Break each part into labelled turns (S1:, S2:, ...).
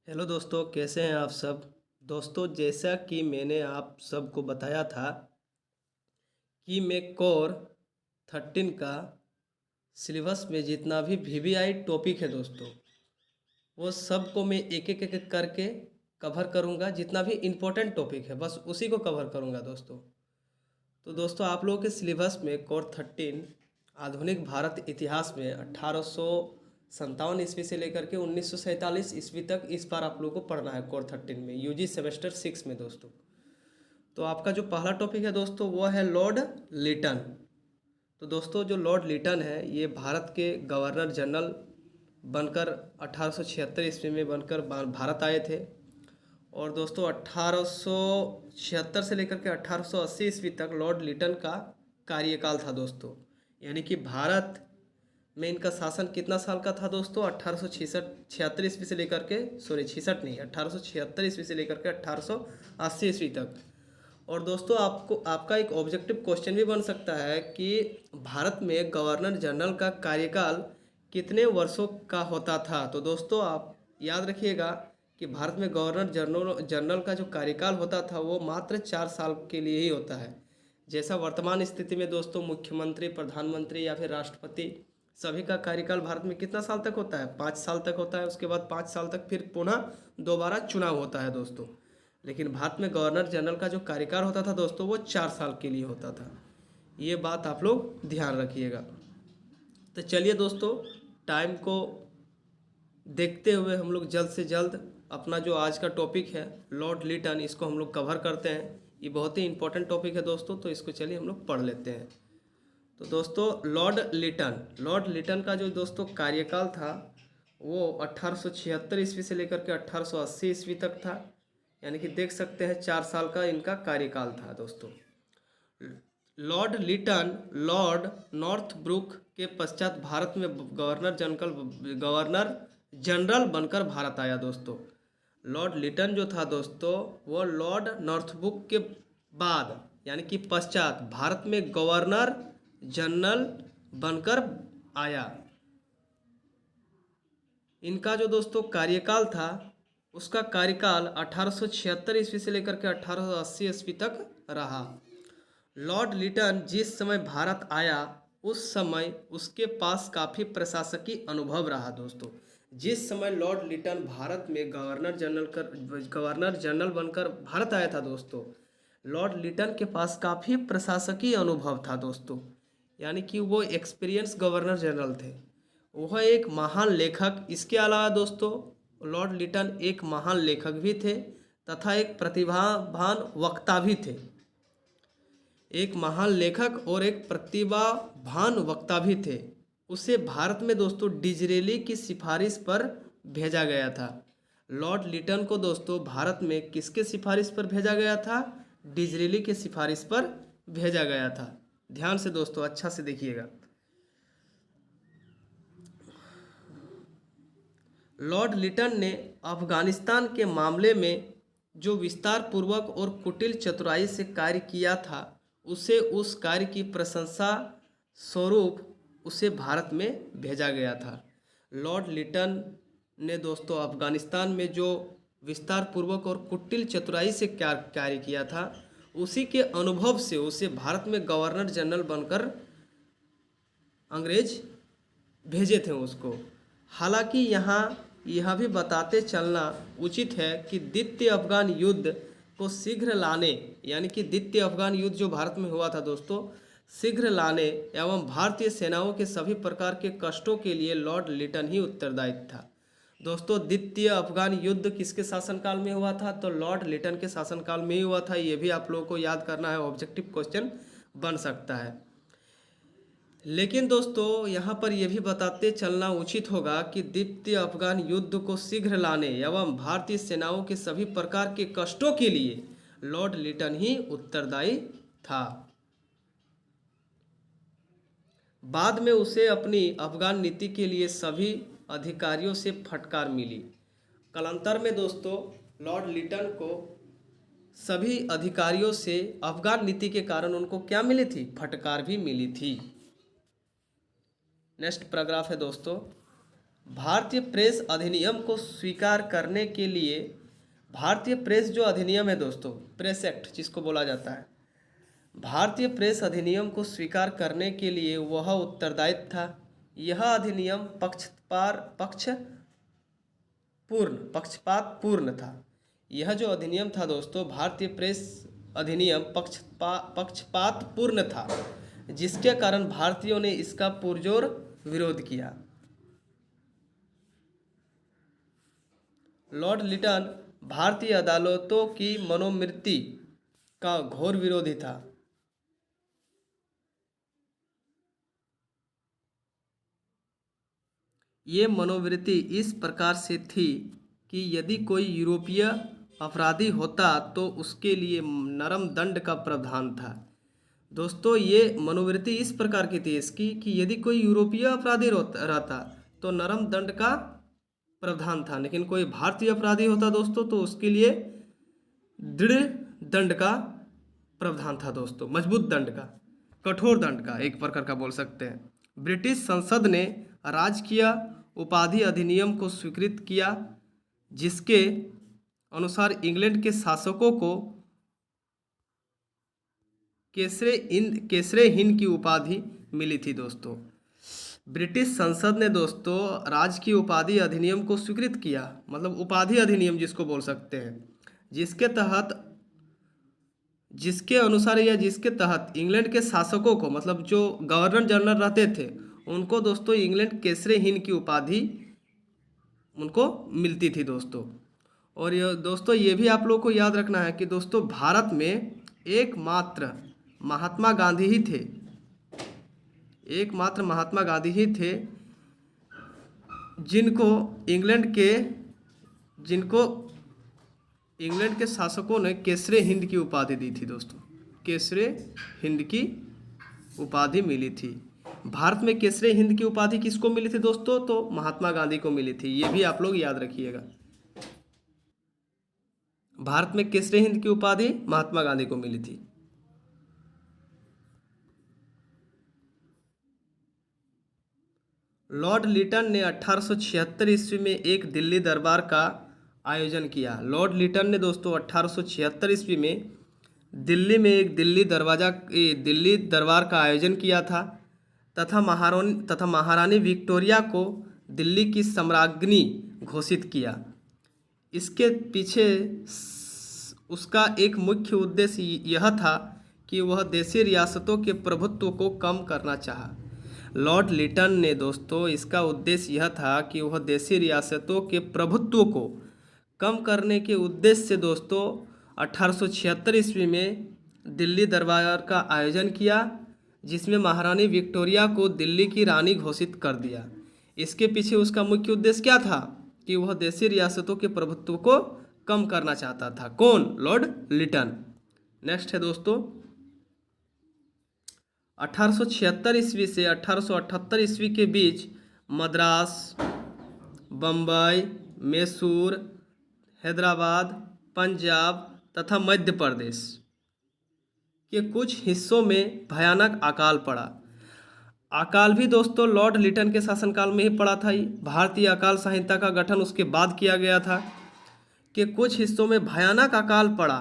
S1: Hello दोस्तों, कैसे हैं आप सब। दोस्तों, जैसा कि मैंने आप सबको बताया था कि मैं कोर 13 का सिलेबस में जितना भी वीवीआई टॉपिक है दोस्तों, वो सब को मैं एक एक करके कवर करूँगा। जितना भी इम्पोर्टेंट टॉपिक है बस उसी को कवर करूँगा दोस्तों। तो दोस्तों, आप लोगों के सिलेबस में कोर 13 आधुनिक भारत इतिहास में 1857 ईस्वी से लेकर के 1947 ईस्वी तक इस बार आप लोगों को पढ़ना है कोर 13 में, यूजी सेमेस्टर 6 में दोस्तों। तो आपका जो पहला टॉपिक है दोस्तों वो है लॉर्ड लिटन। तो दोस्तों, जो लॉर्ड लिटन है ये भारत के गवर्नर जनरल बनकर 1876 ईस्वी में बनकर भारत आए थे। और दोस्तों, 1876 से लेकर के 1880 ईस्वी तक लॉर्ड लिटन का कार्यकाल था दोस्तों। यानी कि भारत में इनका शासन कितना साल का था दोस्तों? 1866 ईस्वी से लेकर के, सॉरी 66 नहीं, 1876 ईस्वी से लेकर के 1880 ईस्वी तक। और दोस्तों, आपको आपका एक ऑब्जेक्टिव क्वेश्चन भी बन सकता है कि भारत में गवर्नर जनरल का कार्यकाल कितने वर्षों का होता था। तो दोस्तों, आप याद रखिएगा कि भारत में गवर्नर जनरल का जो कार्यकाल होता था वो मात्र 4 साल के लिए ही होता है। जैसा वर्तमान स्थिति में दोस्तों मुख्यमंत्री, प्रधानमंत्री या फिर राष्ट्रपति सभी का कार्यकाल भारत में कितना साल तक होता है? 5 साल तक होता है। उसके बाद 5 साल तक फिर पुनः दोबारा चुनाव होता है दोस्तों। लेकिन भारत में गवर्नर जनरल का जो कार्यकाल होता था दोस्तों वो 4 साल के लिए होता था। ये बात आप लोग ध्यान रखिएगा। तो चलिए दोस्तों, टाइम को देखते हुए हम लोग जल्द से जल्द अपना जो आज का टॉपिक है लॉर्ड लिटन, इसको हम लोग कवर करते हैं। ये बहुत ही इंपॉर्टेंट टॉपिक है दोस्तों, तो इसको चलिए हम लोग पढ़ लेते हैं। तो दोस्तों, लॉर्ड लिटन का जो दोस्तों कार्यकाल था वो 1876 ईस्वी से लेकर के 1880 ईस्वी तक था। यानी कि देख सकते हैं 4 साल का इनका कार्यकाल था दोस्तों। लॉर्ड लिटन लॉर्ड नॉर्थब्रुक के पश्चात भारत में गवर्नर जनरल बनकर भारत आया दोस्तों। लॉर्ड लिटन जो था दोस्तों वो लॉर्ड नॉर्थब्रुक के बाद यानी कि पश्चात भारत में गवर्नर जनरल बनकर आया। इनका जो दोस्तों कार्यकाल था उसका कार्यकाल 1876 ईस्वी से लेकर के 1880 ईस्वी तक रहा। लॉर्ड लिटन जिस समय भारत आया उस समय उसके पास काफ़ी प्रशासकीय अनुभव रहा दोस्तों। जिस समय लॉर्ड लिटन भारत में गवर्नर जनरल बनकर भारत आया था दोस्तों, लॉर्ड लिटन के पास काफ़ी प्रशासकीय अनुभव था दोस्तों। यानी कि वो एक्सपीरियंस गवर्नर जनरल थे। वह एक महान लेखक, इसके अलावा दोस्तों लॉर्ड लिटन एक महान लेखक भी थे तथा एक प्रतिभावान वक्ता भी थे। एक महान लेखक और एक प्रतिभावान वक्ता भी थे। उसे भारत में दोस्तों डिजरेली की सिफारिश पर भेजा गया था। लॉर्ड लिटन को दोस्तों भारत में किसके सिफारिश पर भेजा गया था? डिजरेली के सिफारिश पर भेजा गया था। ध्यान से दोस्तों अच्छा से देखिएगा। लॉर्ड लिटन ने अफगानिस्तान के मामले में जो विस्तार पूर्वक और कुटिल चतुराई से कार्य किया था उसे उस कार्य की प्रशंसा स्वरूप उसे भारत में भेजा गया था। लॉर्ड लिटन ने दोस्तों अफगानिस्तान में जो विस्तार पूर्वक और कुटिल चतुराई से कार्य किया था उसी के अनुभव से उसे भारत में गवर्नर जनरल बनकर अंग्रेज भेजे थे उसको। हालांकि यहाँ यह भी बताते चलना उचित है कि द्वितीय अफगान युद्ध को शीघ्र लाने, यानी कि द्वितीय अफगान युद्ध जो भारत में हुआ था दोस्तों, शीघ्र लाने एवं भारतीय सेनाओं के सभी प्रकार के कष्टों के लिए लॉर्ड लिटन ही उत्तरदायी था। दोस्तों, द्वितीय अफगान युद्ध किसके शासनकाल में हुआ था? तो लॉर्ड लिटन के शासनकाल में ही हुआ था। ये भी आप लोगों को याद करना है, ऑब्जेक्टिव क्वेश्चन बन सकता है। लेकिन दोस्तों यहाँ पर यह भी बताते चलना उचित होगा कि द्वितीय अफगान युद्ध को शीघ्र लाने एवं भारतीय सेनाओं के सभी प्रकार के कष्टों के लिए लॉर्ड लिटन ही उत्तरदायी था। बाद में उसे अपनी अफगान नीति के लिए सभी अधिकारियों से फटकार मिली। कालांतर में दोस्तों लॉर्ड लिटन को सभी अधिकारियों से अफगान नीति के कारण उनको क्या मिली थी? फटकार भी मिली थी। नेक्स्ट पैराग्राफ है दोस्तों, भारतीय प्रेस अधिनियम को स्वीकार करने के लिए, भारतीय प्रेस जो अधिनियम है दोस्तों, प्रेस एक्ट जिसको बोला जाता है, भारतीय प्रेस अधिनियम को स्वीकार करने के लिए वह उत्तरदायित्व था। यह अधिनियम पक्षपातपूर्ण था। यह जो अधिनियम था दोस्तों, भारतीय प्रेस अधिनियम पक्षपातपूर्ण था, जिसके कारण भारतीयों ने इसका पुरजोर विरोध किया। लॉर्ड लिटन भारतीय अदालतों की मनोवृत्ति का घोर विरोधी था। ये मनोवृत्ति इस प्रकार से थी कि यदि कोई यूरोपीय अपराधी होता तो उसके लिए नरम दंड का प्रावधान था। दोस्तों, ये मनोवृत्ति इस प्रकार की थी इसकी कि यदि कोई यूरोपीय अपराधी रहता तो नरम दंड का प्रावधान था, लेकिन कोई भारतीय अपराधी होता दोस्तों तो उसके लिए दृढ़ दंड का प्रावधान था दोस्तों, मजबूत दंड का, कठोर दंड का एक प्रकार का बोल सकते हैं। ब्रिटिश संसद ने राजकीय उपाधि अधिनियम को स्वीकृत किया, जिसके अनुसार इंग्लैंड के शासकों को केसरे हिंद की उपाधि मिली थी दोस्तों। ब्रिटिश संसद ने दोस्तों राजकीय उपाधि अधिनियम को स्वीकृत किया, मतलब उपाधि अधिनियम जिसको बोल सकते हैं, जिसके अनुसार या जिसके तहत इंग्लैंड के शासकों को, मतलब जो गवर्नर जनरल रहते थे, उनको दोस्तों इंग्लैंड केसरे हिंद की उपाधि उनको मिलती थी दोस्तों। और ये दोस्तों ये भी आप लोगों को याद रखना है कि दोस्तों भारत में एकमात्र महात्मा गांधी ही थे, एकमात्र महात्मा गांधी ही थे जिनको इंग्लैंड के शासकों ने केसरे हिंद की उपाधि दी थी दोस्तों, केसरे हिंद की उपाधि मिली थी। भारत में केसरे हिंद की उपाधि किसको मिली थी दोस्तों? तो महात्मा गांधी को मिली थी। ये भी आप लोग याद रखिएगा, भारत में केसरे हिंद की उपाधि महात्मा गांधी को मिली थी। लॉर्ड लिटन ने 1876 ईस्वी में एक दिल्ली दरबार का आयोजन किया। लॉर्ड लिटन ने दोस्तों 1876 ईस्वी में दिल्ली में एक दिल्ली दरबार का आयोजन किया था तथा महारानी विक्टोरिया को दिल्ली की सम्राज्ञी घोषित किया। इसके पीछे उसका एक मुख्य उद्देश्य यह था कि वह देशी रियासतों के प्रभुत्व को कम करना चाहा। लॉर्ड लिटन ने दोस्तों इसका उद्देश्य यह था कि वह देशी रियासतों के प्रभुत्व को कम करने के उद्देश्य से दोस्तों 1876 ईस्वी में दिल्ली दरबार का आयोजन किया, जिसमें महारानी विक्टोरिया को दिल्ली की रानी घोषित कर दिया। इसके पीछे उसका मुख्य उद्देश्य क्या था कि वह देशी रियासतों के प्रभुत्व को कम करना चाहता था। कौन? लॉर्ड लिटन। नेक्स्ट है दोस्तों 1876 ईस्वी से 1878 ईस्वी के बीच मद्रास, बम्बई, मैसूर, हैदराबाद, पंजाब तथा मध्य प्रदेश के कुछ हिस्सों में भयानक अकाल पड़ा। अकाल भी दोस्तों लॉर्ड लिटन के शासनकाल में ही पड़ा था। भारतीय अकाल संहिता का गठन उसके बाद किया गया था कि कुछ हिस्सों में भयानक अकाल पड़ा।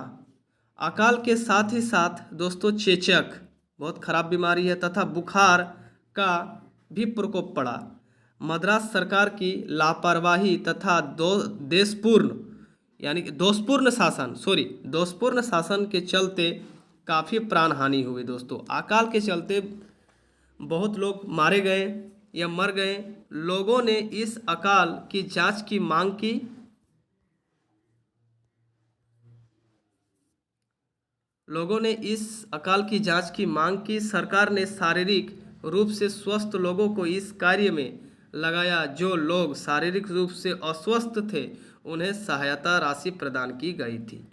S1: अकाल के साथ ही साथ दोस्तों चेचक बहुत खराब बीमारी है तथा बुखार का भी प्रकोप पड़ा। मद्रास सरकार की लापरवाही तथा दोषपूर्ण शासन के चलते काफ़ी प्राण हानि हुई दोस्तों। अकाल के चलते बहुत लोग मारे गए या मर गए। लोगों ने इस अकाल की जांच की मांग की। सरकार ने शारीरिक रूप से स्वस्थ लोगों को इस कार्य में लगाया। जो लोग शारीरिक रूप से अस्वस्थ थे उन्हें सहायता राशि प्रदान की गई थी।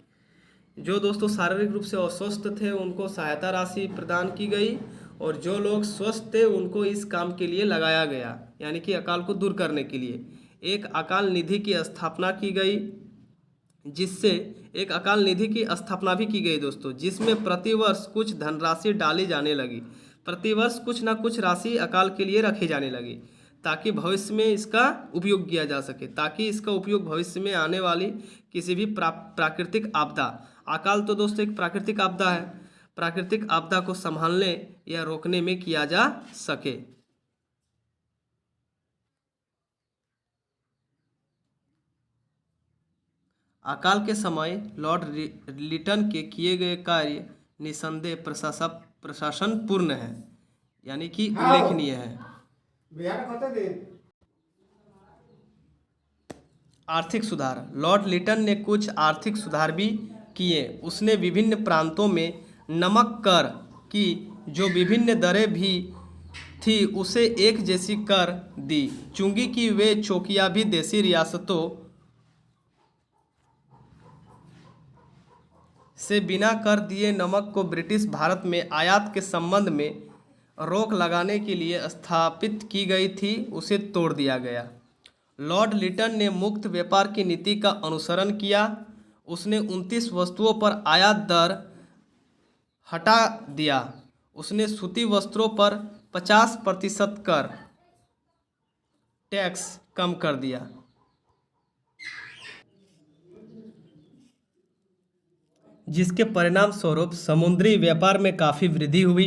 S1: जो दोस्तों शारीरिक रूप से अस्वस्थ थे उनको सहायता राशि प्रदान की गई और जो लोग स्वस्थ थे उनको इस काम के लिए लगाया गया, यानी कि अकाल को दूर करने के लिए एक अकाल निधि की स्थापना की गई, एक अकाल निधि की स्थापना भी की गई दोस्तों, जिसमें प्रतिवर्ष कुछ धनराशि डाली जाने लगी। प्रतिवर्ष कुछ ना कुछ राशि अकाल के लिए रखी जाने लगी ताकि भविष्य में इसका उपयोग किया जा सके, ताकि इसका उपयोग भविष्य में आने वाली किसी भी प्राकृतिक आपदा, अकाल तो दोस्तों एक प्राकृतिक आपदा है, प्राकृतिक आपदा को संभालने या रोकने में किया जा सके। अकाल के समय लॉर्ड लिटन के किए गए कार्य निसंदेह प्रशासन पूर्ण है, यानी कि उल्लेखनीय है। आर्थिक सुधार, लॉर्ड लिटन ने कुछ आर्थिक सुधार भी किए। उसने विभिन्न प्रांतों में नमक कर की जो विभिन्न दरें भी थी उसे एक जैसी कर दी, चूंकि कि वे चौकियां भी देशी रियासतों से बिना कर दिए नमक को ब्रिटिश भारत में आयात के संबंध में रोक लगाने के लिए स्थापित की गई थी, उसे तोड़ दिया गया। लॉर्ड लिटन ने मुक्त व्यापार की नीति का अनुसरण किया। उसने 29 वस्तुओं पर आयात दर हटा दिया। उसने सूती वस्त्रों पर 50% कर टैक्स कम कर दिया। जिसके परिणाम स्वरूप समुद्री व्यापार में काफ़ी वृद्धि हुई।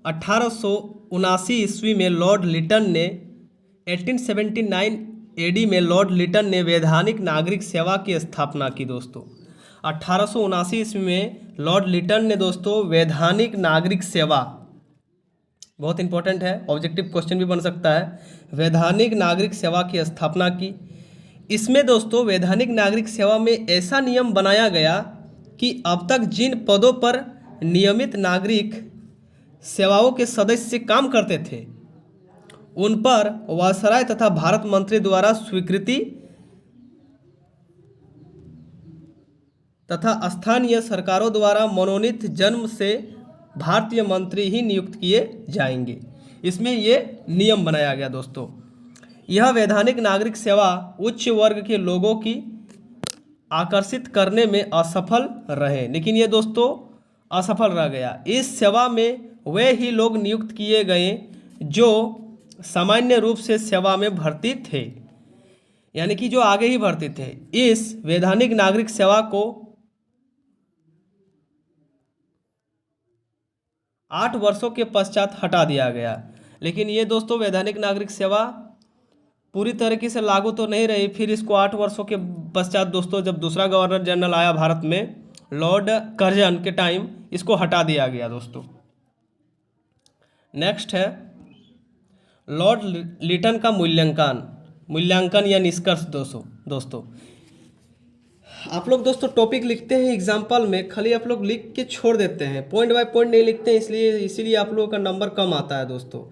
S1: 1879 ईस्वी में लॉर्ड लिटन ने 1879 एडी में लॉर्ड लिटन ने वैधानिक नागरिक सेवा की स्थापना की दोस्तों। 1879 ईस्वी में लॉर्ड लिटन ने दोस्तों वैधानिक नागरिक सेवा, बहुत इंपॉर्टेंट है, ऑब्जेक्टिव क्वेश्चन भी बन सकता है, वैधानिक नागरिक सेवा की स्थापना की। इसमें दोस्तों वैधानिक नागरिक सेवा में ऐसा नियम बनाया गया कि अब तक जिन पदों पर नियमित नागरिक सेवाओं के सदस्य काम करते थे उन पर वायसराय तथा भारत मंत्री द्वारा स्वीकृति तथा स्थानीय सरकारों द्वारा मनोनीत जन्म से भारतीय मंत्री ही नियुक्त किए जाएंगे। इसमें ये नियम बनाया गया दोस्तों। यह वैधानिक नागरिक सेवा उच्च वर्ग के लोगों की आकर्षित करने में असफल रहे, लेकिन ये दोस्तों असफल रह गया। इस सेवा में वे ही लोग नियुक्त किए गए जो सामान्य रूप से सेवा में भर्ती थे, यानी कि जो आगे ही भर्ती थे। इस वैधानिक नागरिक सेवा को 8 वर्षों के पश्चात हटा दिया गया। लेकिन ये दोस्तों वैधानिक नागरिक सेवा पूरी तरीके से लागू तो नहीं रही। फिर इसको 8 वर्षों के पश्चात दोस्तों जब दूसरा गवर्नर जनरल आया भारत में, लॉर्ड कर्जन के टाइम, इसको हटा दिया गया दोस्तों। नेक्स्ट है लॉर्ड लिटन का मूल्यांकन या निष्कर्ष दोस्तों। आप लोग दोस्तों टॉपिक लिखते हैं एग्जाम्पल में, खाली आप लोग लिख के छोड़ देते हैं, पॉइंट बाय पॉइंट नहीं लिखते हैं, इसीलिए आप लोगों का नंबर कम आता है दोस्तों।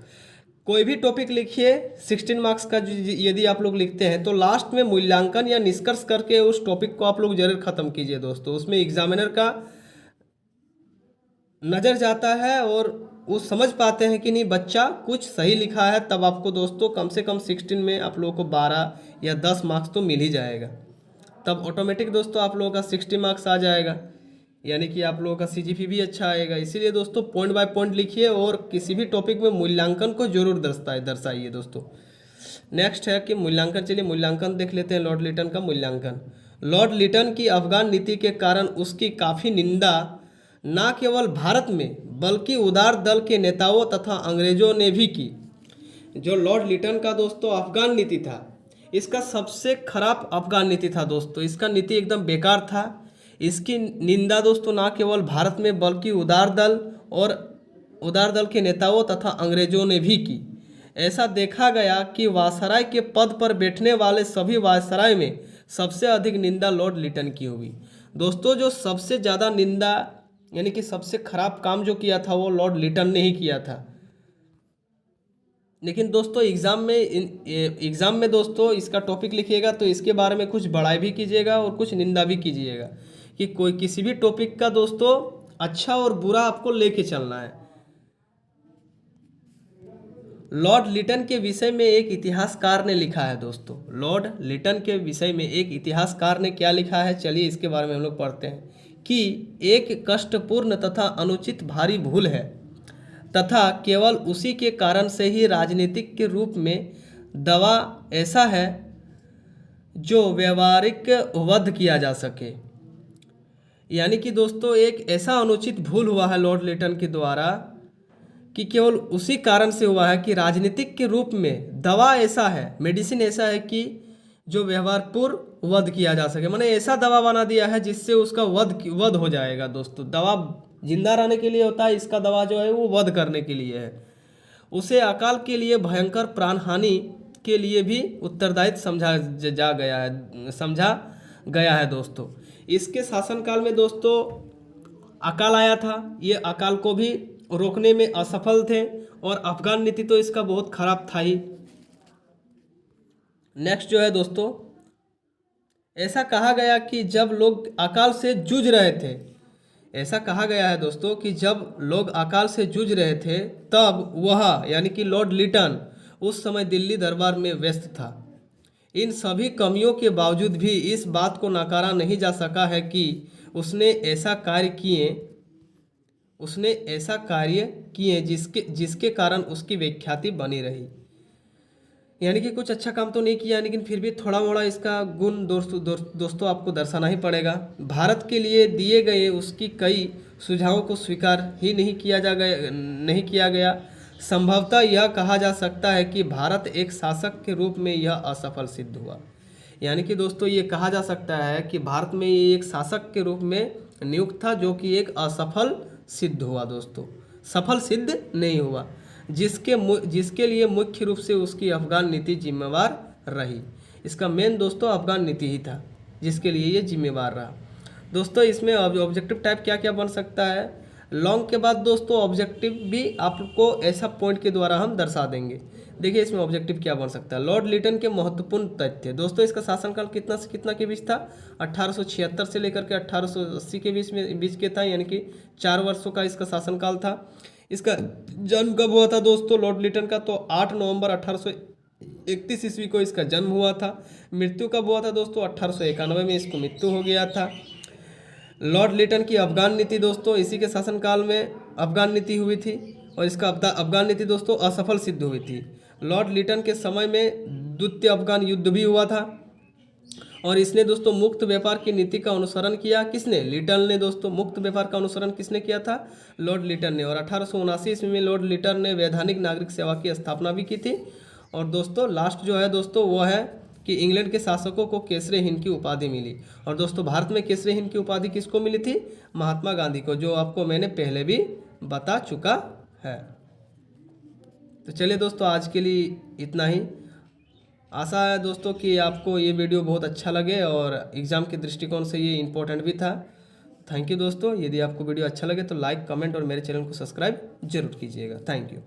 S1: कोई भी टॉपिक लिखिए 16 मार्क्स का यदि आप लोग लिखते हैं तो लास्ट में मूल्यांकन या निष्कर्ष करके उस टॉपिक को आप लोग जरूर ख़त्म कीजिए दोस्तों। उसमें एग्जामिनर का नज़र जाता है और वो समझ पाते हैं कि नहीं बच्चा कुछ सही लिखा है, तब आपको दोस्तों कम से कम 16 में आप लोगों को 12 या 10 मार्क्स तो मिल ही जाएगा। तब ऑटोमेटिक दोस्तों आप लोगों का 60 मार्क्स आ जाएगा, यानी कि आप लोगों का सीजीपी भी अच्छा आएगा। इसीलिए दोस्तों पॉइंट बाय पॉइंट लिखिए और किसी भी टॉपिक में मूल्यांकन को जरूर दर्शाइए दोस्तों। नेक्स्ट है कि मूल्यांकन, चलिए मूल्यांकन देख लेते हैं। लॉर्ड लिटन का मूल्यांकन। लॉर्ड लिटन की अफगान नीति के कारण उसकी काफ़ी निंदा न केवल भारत में बल्कि उदार दल के नेताओं तथा अंग्रेजों ने भी की। जो लॉर्ड लिटन का दोस्तों अफगान नीति था, इसका सबसे खराब अफगान नीति था दोस्तों। इसका नीति एकदम बेकार था। इसकी निंदा दोस्तों ना केवल भारत में बल्कि उदार दल के नेताओं तथा अंग्रेजों ने भी की। ऐसा देखा गया कि वायसराय के पद पर बैठने वाले सभी वायसराय में सबसे अधिक निंदा लॉर्ड लिटन की हुई। दोस्तों जो सबसे ज़्यादा निंदा यानी कि सबसे खराब काम जो किया था वो लॉर्ड लिटन ने ही किया था। लेकिन दोस्तों एग्ज़ाम में दोस्तों इसका टॉपिक लिखिएगा तो इसके बारे में कुछ बड़ाई भी कीजिएगा और कुछ निंदा भी कीजिएगा कि कोई किसी भी टॉपिक का दोस्तों अच्छा और बुरा आपको लेके चलना है। लॉर्ड लिटन के विषय में एक इतिहासकार ने लिखा है दोस्तों। लॉर्ड लिटन के विषय में एक इतिहासकार ने क्या लिखा है, चलिए इसके बारे में हम लोग पढ़ते हैं कि एक कष्टपूर्ण तथा अनुचित भारी भूल है तथा केवल उसी के कारण से ही राजनीतिक के रूप में दवा ऐसा है जो व्यवहारिक वध किया जा सके। यानी कि दोस्तों एक ऐसा अनुचित भूल हुआ है लॉर्ड लिटन के द्वारा कि केवल उसी कारण से हुआ है कि राजनीतिक के रूप में दवा ऐसा है, मेडिसिन ऐसा है कि जो व्यवहारपूर्ण वध किया जा सके। मैंने ऐसा दवा बना दिया है जिससे उसका वध हो जाएगा। दोस्तों दवा जिंदा रहने के लिए होता है, इसका दवा जो है वो वध करने के लिए है। उसे अकाल के लिए भयंकर प्राणहानि के लिए भी उत्तरदायित्व समझा गया है। दोस्तों इसके शासनकाल में दोस्तों अकाल आया था, ये अकाल को भी रोकने में असफल थे और अफगान नीति तो इसका बहुत खराब था ही। नेक्स्ट जो है दोस्तों, ऐसा कहा गया कि जब लोग अकाल से जूझ रहे थे, ऐसा कहा गया है दोस्तों कि जब लोग अकाल से जूझ रहे थे तब वह यानी कि लॉर्ड लिटन उस समय दिल्ली दरबार में व्यस्त था। इन सभी कमियों के बावजूद भी इस बात को नकारा नहीं जा सका है कि उसने ऐसा कार्य किए जिसके कारण उसकी विख्याति बनी रही। यानी कि कुछ अच्छा काम तो नहीं किया, लेकिन फिर भी थोड़ा मोड़ा इसका गुण दोस्तों आपको दर्शाना ही पड़ेगा। भारत के लिए दिए गए उसकी कई सुझावों को स्वीकार ही नहीं किया गया। संभवतः यह कहा जा सकता है कि भारत एक शासक के रूप में यह असफल सिद्ध हुआ। यानी कि दोस्तों ये कहा जा सकता है कि भारत में ये एक शासक के रूप में नियुक्त था जो कि एक असफल सिद्ध हुआ। दोस्तों सफल सिद्ध नहीं हुआ, जिसके लिए मुख्य रूप से उसकी अफगान नीति जिम्मेवार रही। इसका मेन दोस्तों अफगान नीति ही था जिसके लिए ये जिम्मेवार रहा। दोस्तों इसमें ऑब्जेक्टिव टाइप क्या क्या बन सकता है, लॉन्ग के बाद दोस्तों ऑब्जेक्टिव भी आपको ऐसा पॉइंट के द्वारा हम दर्शा देंगे। देखिए इसमें ऑब्जेक्टिव क्या बन सकता है। लॉर्ड लिटन के महत्वपूर्ण तथ्य। दोस्तों इसका शासनकाल कितना से कितना के बीच था, 1876 से लेकर के 1880 के बीच के था, यानी कि 4 वर्षों का इसका शासनकाल था। इसका जन्म कब हुआ था दोस्तों लॉर्ड लिटन का, तो 8 नवंबर 1831 ईस्वी को इसका जन्म हुआ था। मृत्यु कब हुआ था दोस्तों, 1891 में इसको मृत्यु हो गया था। लॉर्ड लिटन की अफगान नीति दोस्तों इसी के शासनकाल में अफगान नीति हुई थी और इसका अफगान नीति दोस्तों असफल सिद्ध हुई थी। लॉर्ड लिटन के समय में द्वितीय अफगान युद्ध भी हुआ था और इसने दोस्तों मुक्त व्यापार की नीति का अनुसरण किया। किसने, लिटन ने। दोस्तों मुक्त व्यापार का अनुसरण किसने किया था, लॉर्ड लिटन ने। और 1879 ईस्वी में लॉर्ड लिटन ने वैधानिक नागरिक सेवा की स्थापना भी की थी। और दोस्तों लास्ट जो है दोस्तों वो है कि इंग्लैंड के शासकों को केसरे हिंद की उपाधि मिली। और दोस्तों भारत में केसरे हिंद की उपाधि किसको मिली थी, महात्मा गांधी को, जो आपको मैंने पहले भी बता चुका है। तो चलिए दोस्तों आज के लिए इतना ही। आशा है दोस्तों कि आपको ये वीडियो बहुत अच्छा लगे और एग्ज़ाम के दृष्टिकोण से ये इम्पोर्टेंट भी था। थैंक यू दोस्तों। यदि आपको वीडियो अच्छा लगे तो लाइक, कमेंट और मेरे चैनल को सब्सक्राइब जरूर कीजिएगा। Thank you.